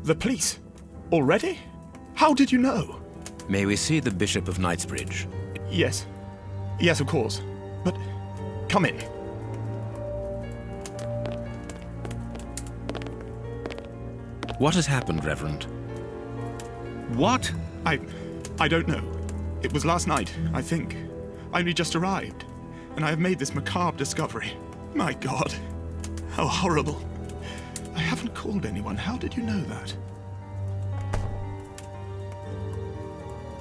The police? Already? How did you know? May we see the Bishop of Knightsbridge? Yes. Yes, of course. But come in. What has happened, Reverend? What? I don't know. It was last night, I think. I only just arrived, and I have made this macabre discovery. My God, how horrible. I haven't called anyone. How did you know that?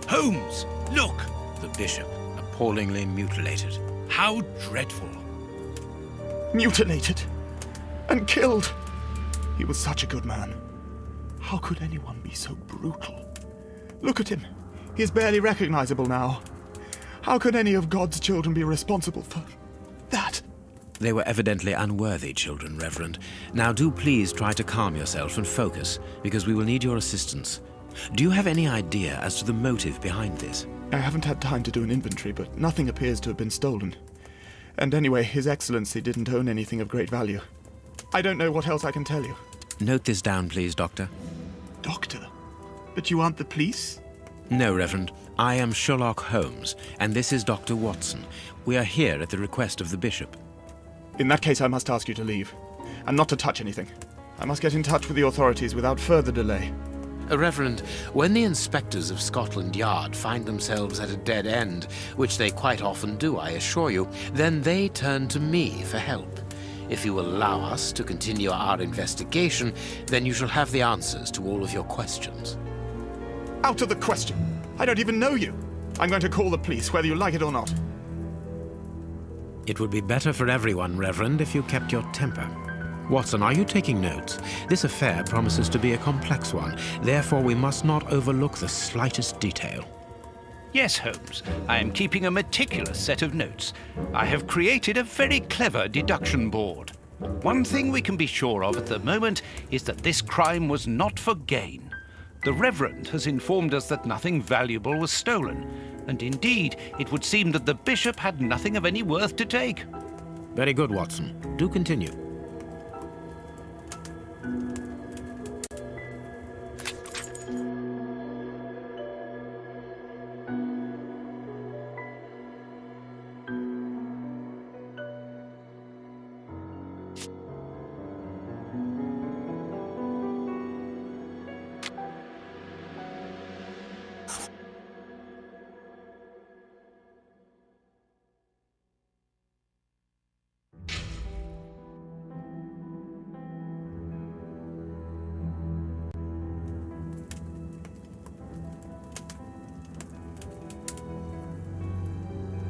Holmes, look! The Bishop, appallingly mutilated. How dreadful. Mutilated and killed. He was such a good man. How could anyone be so brutal? Look at him. He is barely recognizable now. How could any of God's children be responsible for that? They were evidently unworthy children, Reverend. Now do please try to calm yourself and focus, because we will need your assistance. Do you have any idea as to the motive behind this? I haven't had time to do an inventory, but nothing appears to have been stolen. And anyway, His Excellency didn't own anything of great value. I don't know what else I can tell you. Note this down, please, Doctor. Doctor? But you aren't the police? No, Reverend. I am Sherlock Holmes, and this is Dr. Watson. We are here at the request of the Bishop. In that case, I must ask you to leave, and not to touch anything. I must get in touch with the authorities without further delay. Reverend, when the inspectors of Scotland Yard find themselves at a dead end, which they quite often do, I assure you, then they turn to me for help. If you will allow us to continue our investigation, then you shall have the answers to all of your questions. Out of the question! I don't even know you! I'm going to call the police, whether you like it or not. It would be better for everyone, Reverend, if you kept your temper. Watson, are you taking notes? This affair promises to be a complex one. Therefore, we must not overlook the slightest detail. Yes, Holmes. I am keeping a meticulous set of notes. I have created a very clever deduction board. One thing we can be sure of at the moment is that this crime was not for gain. The Reverend has informed us that nothing valuable was stolen, and indeed, it would seem that the Bishop had nothing of any worth to take. Very good, Watson. Do continue.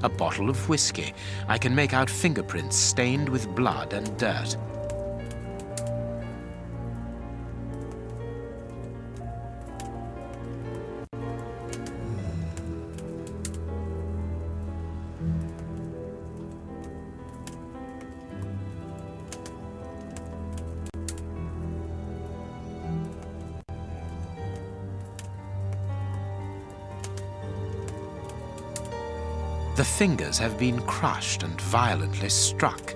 A bottle of whiskey. I can make out fingerprints stained with blood and dirt. The fingers have been crushed and violently struck.